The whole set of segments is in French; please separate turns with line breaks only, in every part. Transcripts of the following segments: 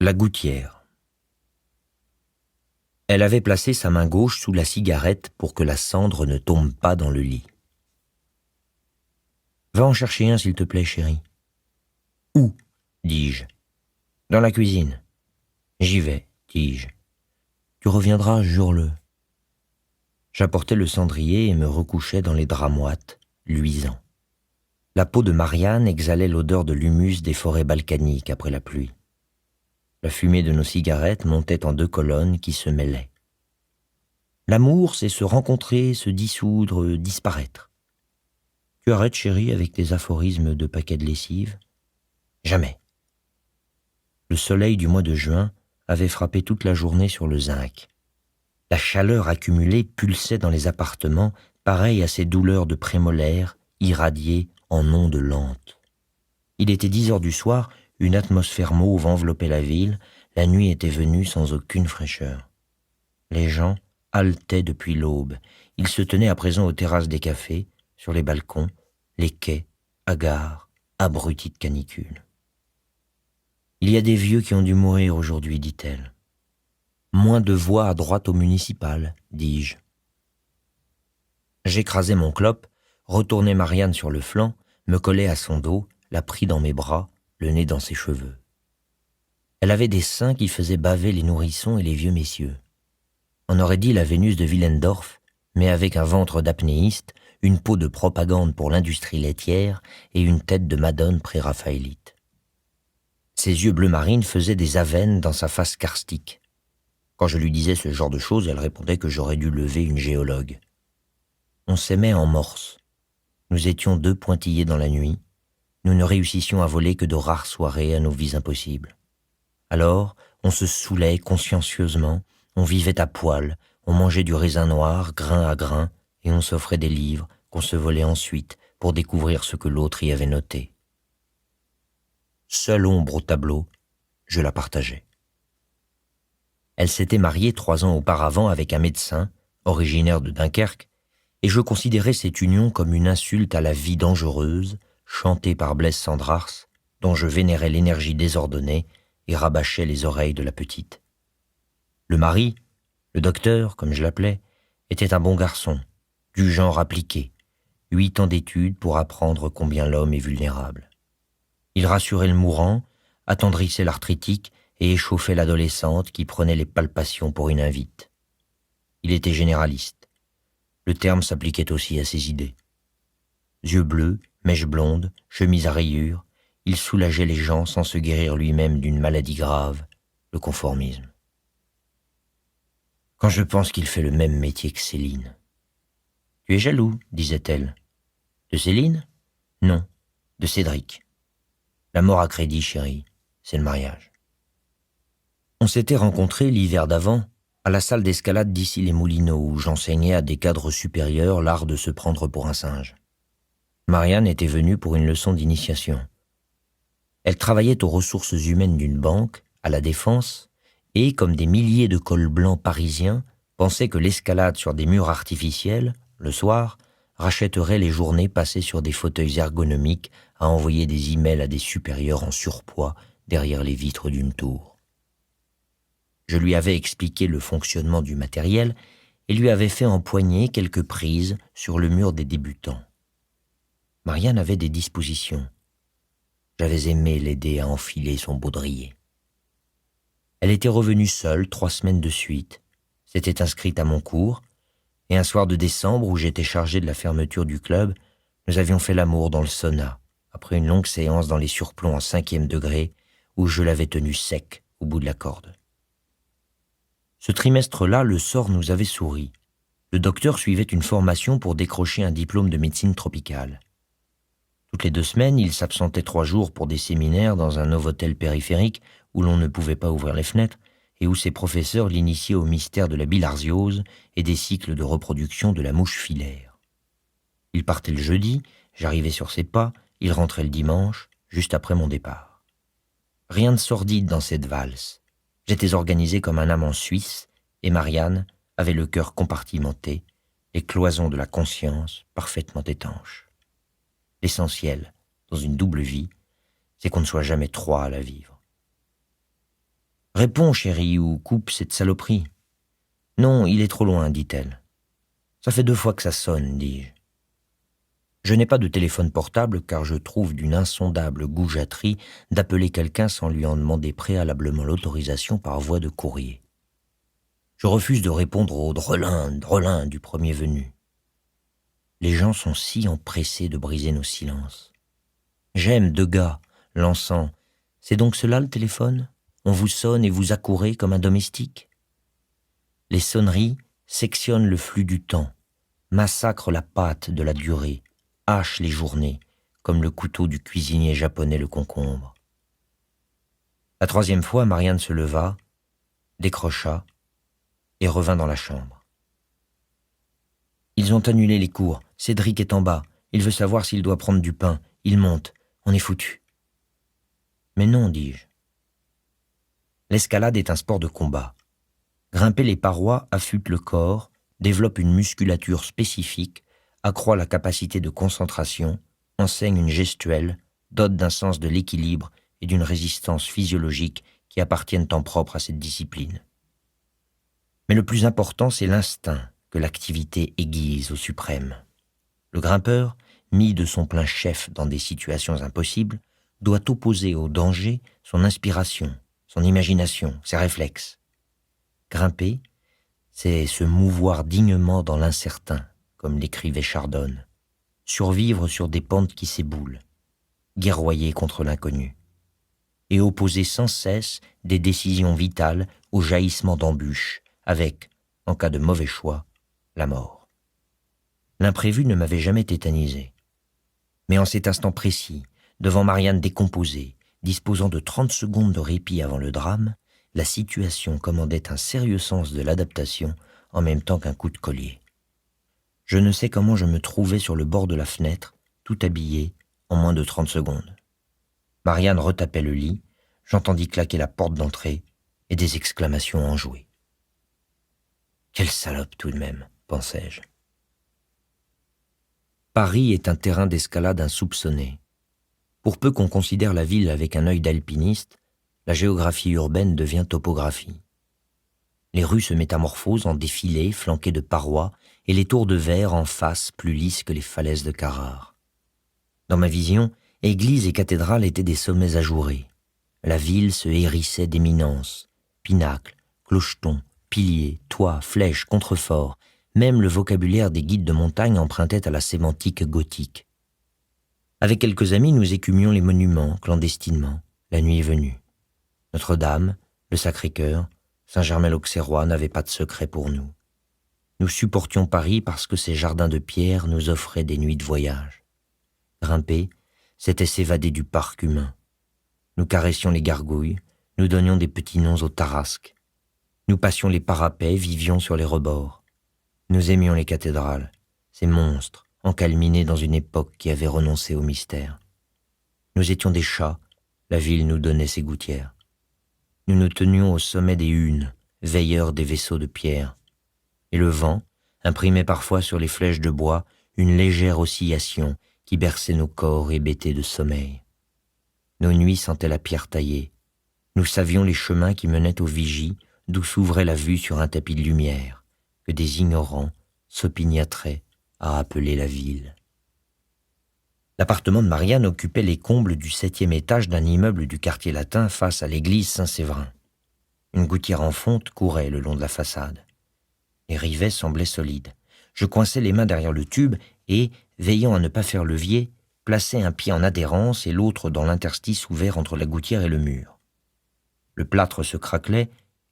La gouttière. Elle avait placé sa main gauche sous la cigarette pour que la cendre ne tombe pas dans le lit. « Va en chercher un, s'il te plaît, chérie. »« Où ?» dis-je. « Dans la cuisine. »« J'y vais, dis-je. »« Tu reviendras, jure-le. » J'apportai le cendrier et me recouchai dans les draps moites, luisants. La peau de Marianne exhalait l'odeur de l'humus des forêts balkaniques après la pluie. La fumée de nos cigarettes montait en 2 colonnes qui se mêlaient. L'amour, c'est se rencontrer, se dissoudre, disparaître. Tu arrêtes, chérie, avec tes aphorismes de paquets de lessive? Jamais. Le soleil du mois de juin avait frappé toute la journée sur le zinc. La chaleur accumulée pulsait dans les appartements, pareille à ces douleurs de prémolaires irradiées en ondes lentes. Il était 10 heures du soir, une atmosphère mauve enveloppait la ville, la nuit était venue sans aucune fraîcheur. Les gens haletaient depuis l'aube. Ils se tenaient à présent aux terrasses des cafés, sur les balcons, les quais, hagards, abrutis de canicule. « Il y a des vieux qui ont dû mourir aujourd'hui, dit-elle. »« Moins de voix à droite au municipal, dis-je. » J'écrasai mon clope, retournai Marianne sur le flanc, me collai à son dos, la pris dans mes bras, le nez dans ses cheveux. Elle avait des seins qui faisaient baver les nourrissons et les vieux messieurs. On aurait dit la Vénus de Willendorf, mais avec un ventre d'apnéiste, une peau de propagande pour l'industrie laitière et une tête de Madone pré-raphaélite. Ses yeux bleu marine faisaient des avennes dans sa face karstique. Quand je lui disais ce genre de choses, elle répondait que j'aurais dû lever une géologue. On s'aimait en morse. Nous étions 2 pointillés dans la nuit. Nous ne réussissions à voler que de rares soirées à nos vies impossibles. Alors, on se saoulait consciencieusement, on vivait à poil, on mangeait du raisin noir, grain à grain, et on s'offrait des livres qu'on se volait ensuite pour découvrir ce que l'autre y avait noté. Seule ombre au tableau, je la partageais. Elle s'était mariée 3 ans auparavant avec un médecin, originaire de Dunkerque, et je considérais cette union comme une insulte à la vie dangereuse, chantée par Blaise Cendrars, dont je vénérais l'énergie désordonnée et rabâchais les oreilles de la petite. Le mari, le docteur, comme je l'appelais, était un bon garçon, du genre appliqué, 8 ans d'études pour apprendre combien l'homme est vulnérable. Il rassurait le mourant, attendrissait l'arthritique et échauffait l'adolescente qui prenait les palpations pour une invite. Il était généraliste. Le terme s'appliquait aussi à ses idées. Yeux bleus, mèches blondes, chemise à rayures, il soulageait les gens sans se guérir lui-même d'une maladie grave, le conformisme. Quand je pense qu'il fait le même métier que Céline. « Tu es jaloux, disait-elle. »« De Céline ? Non, de Cédric. La mort à crédit, chérie, c'est le mariage. » On s'était rencontrés l'hiver d'avant, à la salle d'escalade d'Issy-les-Moulineaux, où j'enseignais à des cadres supérieurs l'art de se prendre pour un singe. Marianne était venue pour une leçon d'initiation. Elle travaillait aux ressources humaines d'une banque, à la Défense, et, comme des milliers de cols blancs parisiens, pensait que l'escalade sur des murs artificiels, le soir, rachèterait les journées passées sur des fauteuils ergonomiques à envoyer des emails à des supérieurs en surpoids derrière les vitres d'une tour. Je lui avais expliqué le fonctionnement du matériel et lui avais fait empoigner quelques prises sur le mur des débutants. Marianne avait des dispositions. J'avais aimé l'aider à enfiler son baudrier. Elle était revenue seule 3 semaines de suite, s'était inscrite à mon cours, et un soir de décembre où j'étais chargé de la fermeture du club, nous avions fait l'amour dans le sauna, après une longue séance dans les surplombs en 5e degré, où je l'avais tenue sec au bout de la corde. Ce trimestre-là, le sort nous avait souri. Le docteur suivait une formation pour décrocher un diplôme de médecine tropicale. Toutes les 2 semaines, il s'absentait 3 jours pour des séminaires dans un novotel périphérique où l'on ne pouvait pas ouvrir les fenêtres et où ses professeurs l'initiaient au mystère de la bilharziose et des cycles de reproduction de la mouche filaire. Il partait le jeudi, j'arrivais sur ses pas, il rentrait le dimanche, juste après mon départ. Rien de sordide dans cette valse. J'étais organisé comme un amant suisse et Marianne avait le cœur compartimenté, les cloisons de la conscience parfaitement étanches. L'essentiel, dans une double vie, c'est qu'on ne soit jamais 3 à la vivre. Réponds, chérie, ou coupe cette saloperie. Non, il est trop loin, dit-elle. Ça fait 2 fois que ça sonne, dis-je. Je n'ai pas de téléphone portable car je trouve d'une insondable goujaterie d'appeler quelqu'un sans lui en demander préalablement l'autorisation par voie de courrier. Je refuse de répondre au drelin du premier venu. Les gens sont si empressés de briser nos silences. J'aime 2 gars, lançant « C'est donc cela le téléphone ? On vous sonne et vous accourez comme un domestique ?» Les sonneries sectionnent le flux du temps, massacrent la pâte de la durée, hachent les journées, comme le couteau du cuisinier japonais le concombre. La 3e fois, Marianne se leva, décrocha et revint dans la chambre. Ils ont annulé les cours. Cédric est en bas. Il veut savoir s'il doit prendre du pain. Il monte. On est foutu. Mais non, dis-je. L'escalade est un sport de combat. Grimper les parois affûte le corps, développe une musculature spécifique, accroît la capacité de concentration, enseigne une gestuelle, dote d'un sens de l'équilibre et d'une résistance physiologique qui appartiennent en propre à cette discipline. Mais le plus important, c'est l'instinct que l'activité aiguise au suprême. Le grimpeur, mis de son plein chef dans des situations impossibles, doit opposer au danger son inspiration, son imagination, ses réflexes. Grimper, c'est se mouvoir dignement dans l'incertain, comme l'écrivait Chardonne, survivre sur des pentes qui s'éboulent, guerroyer contre l'inconnu, et opposer sans cesse des décisions vitales aux jaillissements d'embûches, avec, en cas de mauvais choix, la mort. L'imprévu ne m'avait jamais tétanisé. Mais en cet instant précis, devant Marianne décomposée, disposant de 30 secondes de répit avant le drame, la situation commandait un sérieux sens de l'adaptation en même temps qu'un coup de collier. Je ne sais comment je me trouvais sur le bord de la fenêtre, tout habillé, en moins de 30 secondes. Marianne retapait le lit, j'entendis claquer la porte d'entrée et des exclamations enjouées. Quelle salope tout de même, pensai-je. Paris est un terrain d'escalade insoupçonné. Pour peu qu'on considère la ville avec un œil d'alpiniste, la géographie urbaine devient topographie. Les rues se métamorphosent en défilés flanqués de parois et les tours de verre en face plus lisses que les falaises de Carrare. Dans ma vision, églises et cathédrales étaient des sommets ajourés. La ville se hérissait d'éminences, pinacles, clochetons, piliers, toits, flèches, contreforts. Même le vocabulaire des guides de montagne empruntait à la sémantique gothique. Avec quelques amis, nous écumions les monuments, clandestinement, la nuit venue. Notre-Dame, le Sacré-Cœur, Saint-Germain-l'Auxerrois n'avaient pas de secret pour nous. Nous supportions Paris parce que ses jardins de pierre nous offraient des nuits de voyage. Grimper, c'était s'évader du parc humain. Nous caressions les gargouilles, nous donnions des petits noms aux tarasques. Nous passions les parapets, vivions sur les rebords. Nous aimions les cathédrales, ces monstres, encalminés dans une époque qui avait renoncé au mystère. Nous étions des chats, la ville nous donnait ses gouttières. Nous nous tenions au sommet des hunes, veilleurs des vaisseaux de pierre. Et le vent imprimait parfois sur les flèches de bois une légère oscillation qui berçait nos corps hébétés de sommeil. Nos nuits sentaient la pierre taillée. Nous savions les chemins qui menaient aux vigies d'où s'ouvrait la vue sur un tapis de lumière que des ignorants s'opiniâtraient à appeler la ville. L'appartement de Marianne occupait les combles du 7e étage d'un immeuble du quartier latin face à l'église Saint-Séverin. Une gouttière en fonte courait le long de la façade. Les rivets semblaient solides. Je coinçai les mains derrière le tube et, veillant à ne pas faire levier, plaçai un pied en adhérence et l'autre dans l'interstice ouvert entre la gouttière et le mur. Le plâtre se craquelait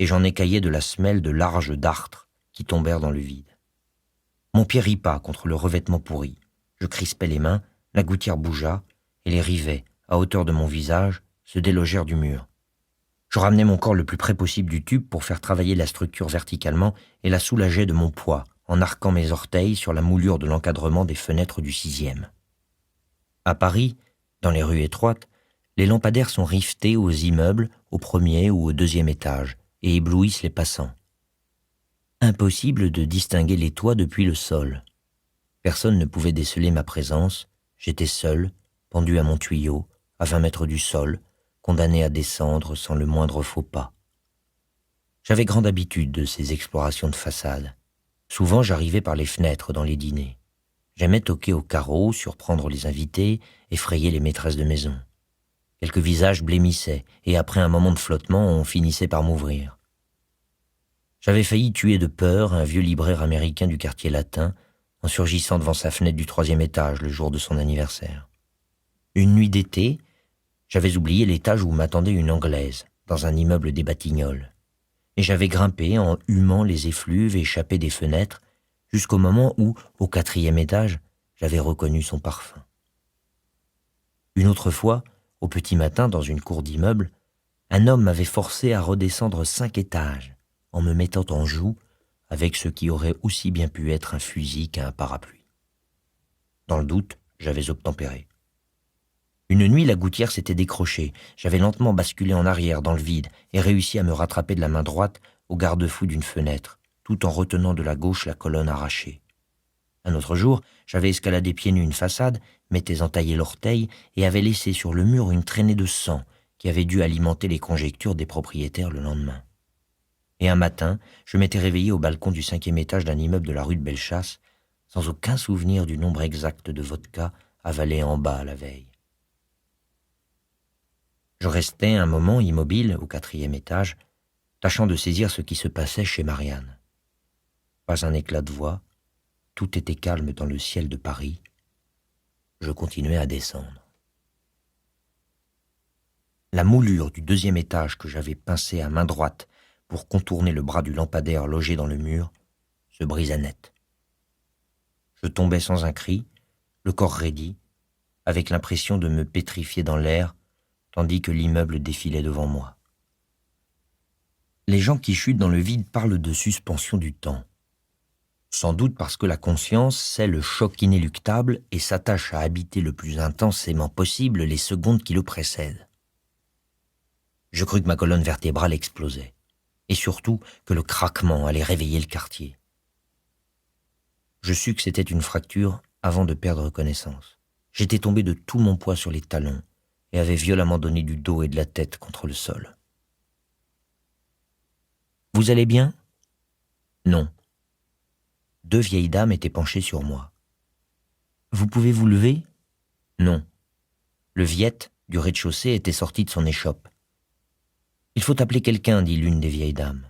et j'en écaillais de la semelle de larges dartres qui tombèrent dans le vide. Mon pied ripa contre le revêtement pourri. Je crispai les mains, la gouttière bougea, et les rivets, à hauteur de mon visage, se délogèrent du mur. Je ramenai mon corps le plus près possible du tube pour faire travailler la structure verticalement et la soulageai de mon poids, en arquant mes orteils sur la moulure de l'encadrement des fenêtres du 6e. À Paris, dans les rues étroites, les lampadaires sont rivetés aux immeubles, au 1er ou au 2e étage, et éblouissent les passants. Impossible de distinguer les toits depuis le sol. Personne ne pouvait déceler ma présence. J'étais seul, pendu à mon tuyau, à 20 mètres du sol, condamné à descendre sans le moindre faux pas. J'avais grande habitude de ces explorations de façade. Souvent, j'arrivais par les fenêtres dans les dîners. J'aimais toquer au carreau, surprendre les invités, effrayer les maîtresses de maison. Quelques visages blêmissaient, et après un moment de flottement, on finissait par m'ouvrir. J'avais failli tuer de peur un vieux libraire américain du quartier latin en surgissant devant sa fenêtre du 3e étage le jour de son anniversaire. Une nuit d'été, j'avais oublié l'étage où m'attendait une Anglaise, dans un immeuble des Batignolles, et j'avais grimpé en humant les effluves échappés des fenêtres jusqu'au moment où, au 4e étage, j'avais reconnu son parfum. Une autre fois, au petit matin, dans une cour d'immeuble, un homme m'avait forcé à redescendre 5 étages en me mettant en joue avec ce qui aurait aussi bien pu être un fusil qu'un parapluie. Dans le doute, j'avais obtempéré. Une nuit, la gouttière s'était décrochée. J'avais lentement basculé en arrière dans le vide et réussi à me rattraper de la main droite au garde-fou d'une fenêtre, tout en retenant de la gauche la colonne arrachée. Un autre jour, j'avais escaladé pieds nus une façade, m'étais entaillé l'orteil et avais laissé sur le mur une traînée de sang qui avait dû alimenter les conjectures des propriétaires le lendemain. Et un matin, je m'étais réveillé au balcon du 5e étage d'un immeuble de la rue de Bellechasse, sans aucun souvenir du nombre exact de vodka avalé en bas la veille. Je restais un moment immobile au 4e étage, tâchant de saisir ce qui se passait chez Marianne. Pas un éclat de voix, tout était calme dans le ciel de Paris. Je continuais à descendre. La moulure du 2e étage que j'avais pincée à main droite pour contourner le bras du lampadaire logé dans le mur se brisa net. Je tombais sans un cri, le corps raidi, avec l'impression de me pétrifier dans l'air, tandis que l'immeuble défilait devant moi. Les gens qui chutent dans le vide parlent de suspension du temps. Sans doute parce que la conscience sait le choc inéluctable et s'attache à habiter le plus intensément possible les secondes qui le précèdent. Je crus que ma colonne vertébrale explosait, et surtout que le craquement allait réveiller le quartier. Je sus que c'était une fracture avant de perdre connaissance. J'étais tombé de tout mon poids sur les talons et avait violemment donné du dos et de la tête contre le sol. « Vous allez bien ?» ?»« Non. » 2 vieilles dames étaient penchées sur moi. « Vous pouvez vous lever ?» ?»« Non. » Le Viette, du rez-de-chaussée, était sorti de son échoppe. « Il faut appeler quelqu'un, » dit l'une des vieilles dames.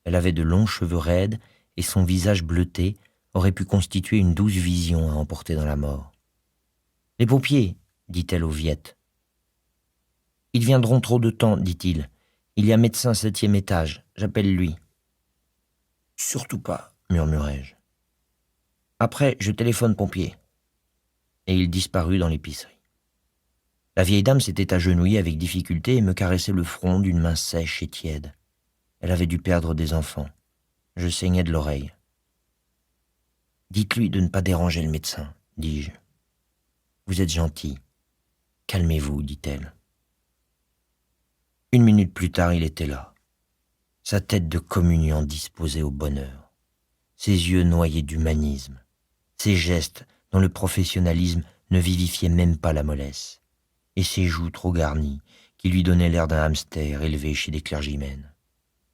Elle avait de longs cheveux raides et son visage bleuté aurait pu constituer une douce vision à emporter dans la mort. « Les pompiers, » dit-elle au Viette. « Ils viendront trop de temps, dit-il. Il y a médecin 7e étage, j'appelle lui. »« Surtout pas, murmurai-je. Après, je téléphone pompier. » Et il disparut dans l'épicerie. La vieille dame s'était agenouillée avec difficulté et me caressait le front d'une main sèche et tiède. Elle avait dû perdre des enfants. Je saignais de l'oreille. « Dites-lui de ne pas déranger le médecin, dis-je. Vous êtes gentil. Calmez-vous, dit-elle. 1 minute plus tard, il était là. Sa tête de communiant disposée au bonheur. Ses yeux noyés d'humanisme. Ses gestes dont le professionnalisme ne vivifiait même pas la mollesse. Et ses joues trop garnies qui lui donnaient l'air d'un hamster élevé chez des clergymènes.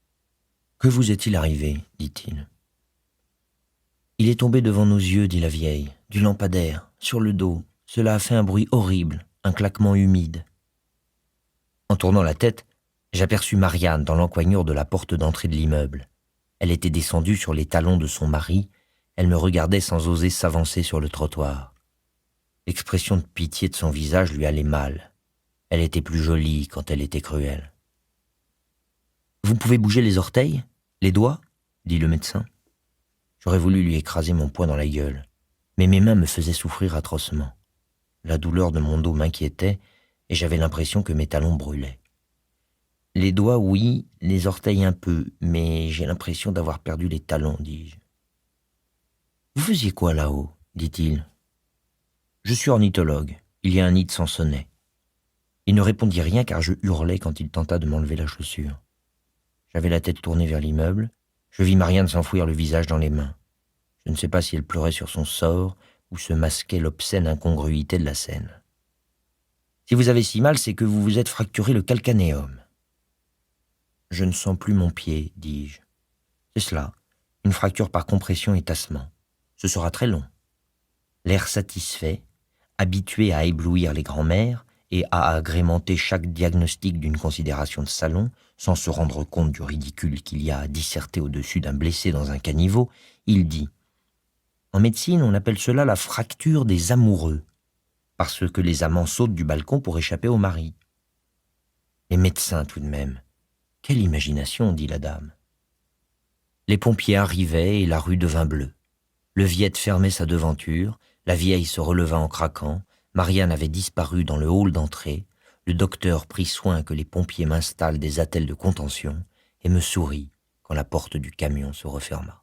« Que vous est-il arrivé ?» dit-il. « Il est tombé devant nos yeux, dit la vieille, du lampadaire, sur le dos. Cela a fait un bruit horrible, un claquement humide. » En tournant la tête, j'aperçus Marianne dans l'encoignure de la porte d'entrée de l'immeuble. Elle était descendue sur les talons de son mari. Elle me regardait sans oser s'avancer sur le trottoir. L'expression de pitié de son visage lui allait mal. Elle était plus jolie quand elle était cruelle. « Vous pouvez bouger les orteils, les doigts ?» dit le médecin. J'aurais voulu lui écraser mon poing dans la gueule, mais mes mains me faisaient souffrir atrocement. La douleur de mon dos m'inquiétait et j'avais l'impression que mes talons brûlaient. « Les doigts, oui, les orteils un peu, mais j'ai l'impression d'avoir perdu les talons, dis-je. »« Vous faisiez quoi là-haut ?» dit-il. « Je suis ornithologue, il y a un nid de sansonnets. » Il ne répondit rien car je hurlais quand il tenta de m'enlever la chaussure. J'avais la tête tournée vers l'immeuble, je vis Marianne s'enfouir le visage dans les mains. Je ne sais pas si elle pleurait sur son sort ou se masquait l'obscène incongruité de la scène. « Si vous avez si mal, c'est que vous vous êtes fracturé le calcanéum. » Je ne sens plus mon pied, dis-je. C'est cela, une fracture par compression et tassement. Ce sera très long. L'air satisfait, habitué à éblouir les grands-mères et à agrémenter chaque diagnostic d'une considération de salon, sans se rendre compte du ridicule qu'il y a à disserter au-dessus d'un blessé dans un caniveau, il dit « En médecine, on appelle cela la fracture des amoureux, parce que les amants sautent du balcon pour échapper au mari. » Les médecins, tout de même. Quelle imagination, dit la dame. Les pompiers arrivaient et la rue devint bleue. Le Viette fermait sa devanture, la vieille se releva en craquant, Marianne avait disparu dans le hall d'entrée, le docteur prit soin que les pompiers m'installent des attelles de contention et me sourit quand la porte du camion se referma.